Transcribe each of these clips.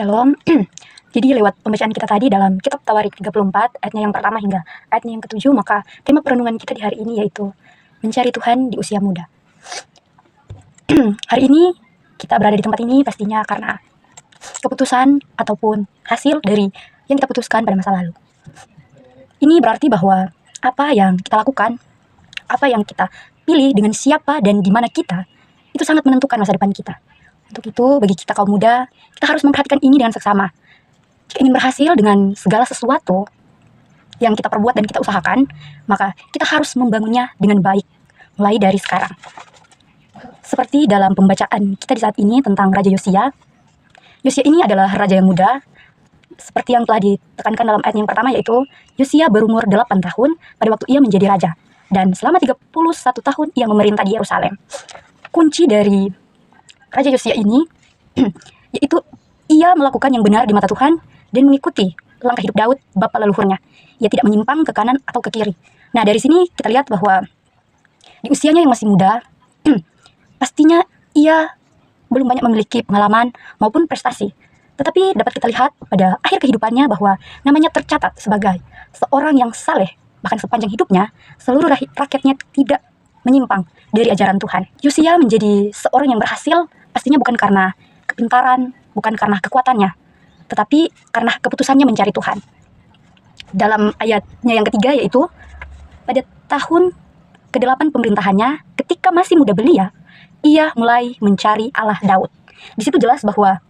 Shalom. Jadi lewat pembacaan kita tadi dalam kitab Tawarik 34 ayatnya yang pertama hingga ayatnya yang ke-7, maka tema perenungan kita di hari ini yaitu mencari Tuhan di usia muda. Hari ini kita berada di tempat ini pastinya karena keputusan ataupun hasil dari yang kita putuskan pada masa lalu. Ini berarti bahwa apa yang kita lakukan, apa yang kita pilih dengan siapa dan di mana kita, itu sangat menentukan masa depan kita. Untuk itu, bagi kita kaum muda, kita harus memperhatikan ini dengan seksama. Jika ingin berhasil dengan segala sesuatu yang kita perbuat dan kita usahakan, maka kita harus membangunnya dengan baik, mulai dari sekarang. Seperti dalam pembacaan kita di saat ini tentang Raja Yosia. Yosia ini adalah raja yang muda, seperti yang telah ditekankan dalam ayat yang pertama, yaitu Yosia berumur 8 tahun pada waktu ia menjadi raja. Dan selama 31 tahun ia memerintah di Yerusalem. Kunci dari Raja Yosia ini yaitu ia melakukan yang benar di mata Tuhan dan mengikuti langkah hidup Daud, bapa leluhurnya. Ia tidak menyimpang ke kanan atau ke kiri. Nah, dari sini kita lihat bahwa di usianya yang masih muda, pastinya ia belum banyak memiliki pengalaman maupun prestasi. Tetapi dapat kita lihat pada akhir kehidupannya bahwa namanya tercatat sebagai seorang yang saleh. Bahkan sepanjang hidupnya, seluruh rakyatnya tidak menyimpang dari ajaran Tuhan. Yosia menjadi seorang yang berhasil pastinya bukan karena kepintaran, bukan karena kekuatannya, tetapi karena keputusannya mencari Tuhan. Dalam ayatnya yang ketiga yaitu pada tahun ke-8 pemerintahannya, ketika masih muda belia, ia mulai mencari Allah Daud. Di situ jelas bahwa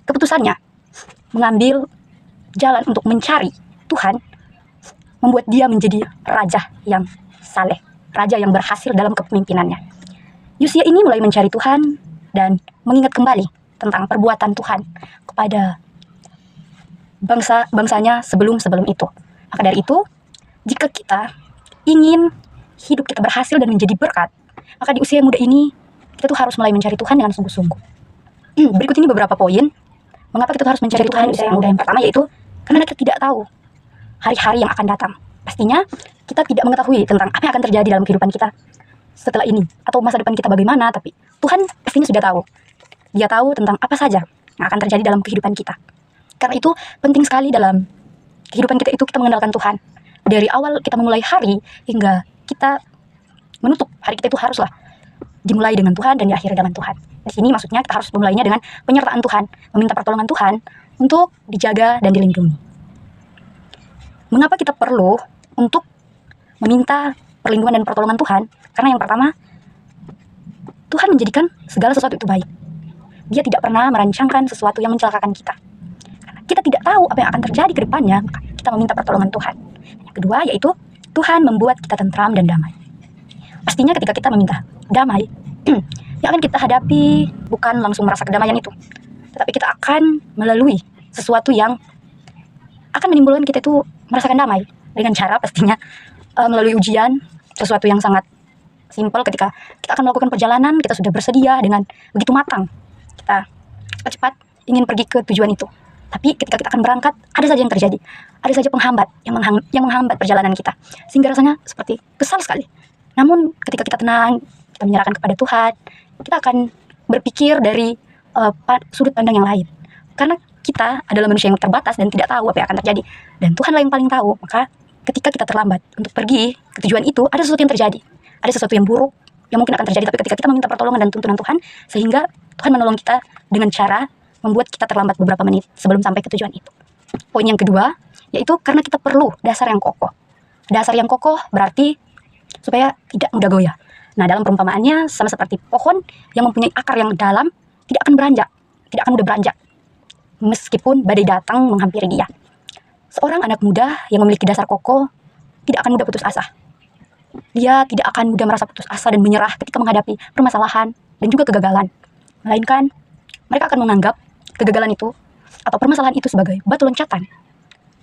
keputusannya mengambil jalan untuk mencari Tuhan membuat dia menjadi raja yang saleh, raja yang berhasil dalam kepemimpinannya. Yosia ini mulai mencari Tuhan dan mengingat kembali tentang perbuatan Tuhan kepada bangsanya sebelum itu. Maka dari itu, jika kita ingin hidup kita berhasil dan menjadi berkat, maka di usia muda ini kita tuh harus mulai mencari Tuhan dengan sungguh-sungguh. Berikut ini beberapa poin mengapa kita tuh harus mencari Tuhan di usia muda. Yang pertama yaitu karena kita tidak tahu hari-hari yang akan datang. Pastinya kita tidak mengetahui tentang apa yang akan terjadi dalam kehidupan kita setelah ini, atau masa depan kita bagaimana, tapi Tuhan pastinya sudah tahu. Dia tahu tentang apa saja yang akan terjadi dalam kehidupan kita. Karena itu penting sekali dalam kehidupan kita itu kita mengenalkan Tuhan. Dari awal kita memulai hari hingga kita menutup hari kita itu haruslah dimulai dengan Tuhan dan diakhiri dengan Tuhan. Di sini maksudnya kita harus memulainya dengan penyertaan Tuhan, meminta pertolongan Tuhan untuk dijaga dan dilindungi. Mengapa kita perlu untuk meminta perlindungan dan pertolongan Tuhan? Karena yang pertama, Tuhan menjadikan segala sesuatu itu baik. Dia tidak pernah merancangkan sesuatu yang mencelakakan kita. Karena kita tidak tahu apa yang akan terjadi ke depannya, maka kita meminta pertolongan Tuhan. Yang kedua yaitu Tuhan membuat kita tentram dan damai. Pastinya ketika kita meminta damai, yang akan kita hadapi bukan langsung merasa kedamaian itu, tetapi kita akan melalui sesuatu yang akan menimbulkan kita itu merasakan damai dengan cara pastinya melalui ujian, sesuatu yang sangat simpel. Ketika kita akan melakukan perjalanan, kita sudah bersedia dengan begitu matang, kita cepat ingin pergi ke tujuan itu. Tapi ketika kita akan berangkat, ada saja yang terjadi, ada saja penghambat yang menghambat perjalanan kita, sehingga rasanya seperti kesal sekali. Namun ketika kita tenang, kita menyerahkan kepada Tuhan, kita akan berpikir dari sudut pandang yang lain. Karena kita adalah manusia yang terbatas dan tidak tahu apa yang akan terjadi, dan Tuhanlah yang paling tahu. Maka ketika kita terlambat untuk pergi ke tujuan itu, ada sesuatu yang terjadi, ada sesuatu yang buruk yang mungkin akan terjadi. Tapi ketika kita meminta pertolongan dan tuntunan Tuhan, sehingga Tuhan menolong kita dengan cara membuat kita terlambat beberapa menit sebelum sampai ke tujuan itu. Poin yang kedua yaitu karena kita perlu dasar yang kokoh. Dasar yang kokoh berarti supaya tidak mudah goyah. Nah, dalam perumpamaannya sama seperti pohon yang mempunyai akar yang dalam, tidak akan beranjak, tidak akan mudah beranjak meskipun badai datang menghampiri dia. Seorang anak muda yang memiliki dasar kokoh tidak akan mudah putus asa. Dia tidak akan mudah merasa putus asa dan menyerah ketika menghadapi permasalahan dan juga kegagalan. Melainkan mereka akan menganggap kegagalan itu atau permasalahan itu sebagai batu loncatan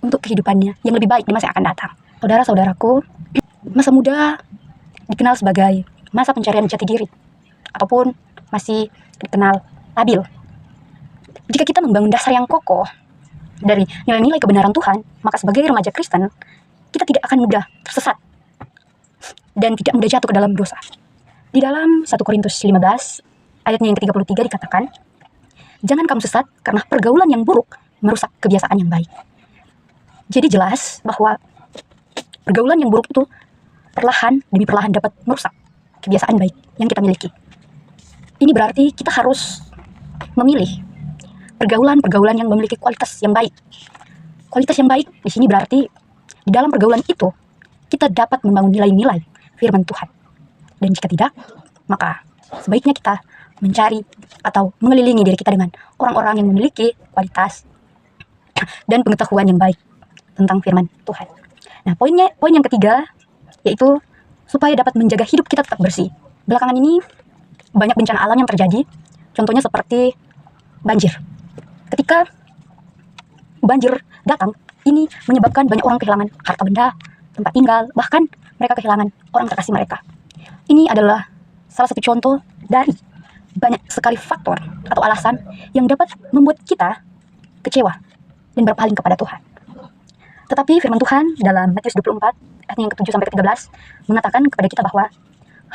untuk kehidupannya yang lebih baik di masa yang akan datang. Saudara-saudaraku, masa muda dikenal sebagai masa pencarian jati diri ataupun masih dikenal labil. Jika kita membangun dasar yang kokoh dari nilai-nilai kebenaran Tuhan, maka sebagai remaja Kristen, kita tidak akan mudah tersesat dan tidak mudah jatuh ke dalam dosa. Di dalam 1 Korintus 15, ayatnya yang ke-33 dikatakan, Jangan kamu sesat karena pergaulan yang buruk merusak kebiasaan yang baik. Jadi jelas bahwa pergaulan yang buruk itu perlahan demi perlahan dapat merusak kebiasaan baik yang kita miliki. Ini berarti kita harus memilih pergaulan-pergaulan yang memiliki kualitas yang baik. Kualitas yang baik di sini berarti di dalam pergaulan itu kita dapat membangun nilai-nilai firman Tuhan. Dan jika tidak, maka sebaiknya kita mencari atau mengelilingi diri kita dengan orang-orang yang memiliki kualitas dan pengetahuan yang baik tentang firman Tuhan. Nah, poin yang ketiga yaitu supaya dapat menjaga hidup kita tetap bersih. Belakangan ini banyak bencana alam yang terjadi, contohnya seperti banjir. Ketika banjir datang, ini menyebabkan banyak orang kehilangan harta benda, tempat tinggal, bahkan mereka kehilangan orang terkasih mereka. Ini adalah salah satu contoh dari banyak sekali faktor atau alasan yang dapat membuat kita kecewa dan berpaling kepada Tuhan. Tetapi firman Tuhan dalam Matius 24 ayat yang ke-7 sampai ke-13 mengatakan kepada kita bahwa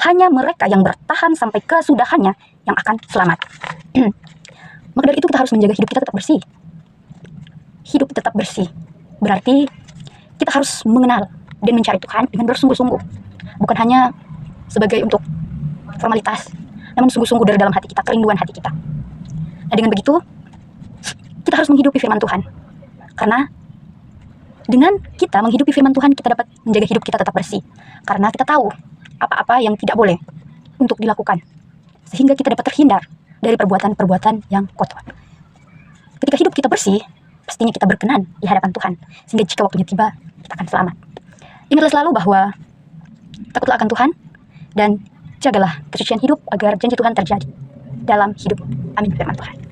hanya mereka yang bertahan sampai kesudahannya yang akan selamat. Maka dari itu kita harus menjaga hidup kita tetap bersih. Hidup tetap bersih berarti kita harus mengenal dan mencari Tuhan dengan bersungguh-sungguh. Bukan hanya sebagai untuk formalitas, namun sungguh-sungguh dari dalam hati kita, kerinduan hati kita. Nah, dengan begitu kita harus menghidupi firman Tuhan. Karena dengan kita menghidupi firman Tuhan, kita dapat menjaga hidup kita tetap bersih. Karena kita tahu apa-apa yang tidak boleh untuk dilakukan. Sehingga kita dapat terhindar dari perbuatan-perbuatan yang kotor. Ketika hidup kita bersih, pastinya kita berkenan di hadapan Tuhan. Sehingga jika waktunya tiba, kita akan selamat. Ingatlah selalu bahwa takutlah akan Tuhan dan jagalah kesucian hidup agar janji Tuhan terjadi dalam hidup. Amin firman Tuhan.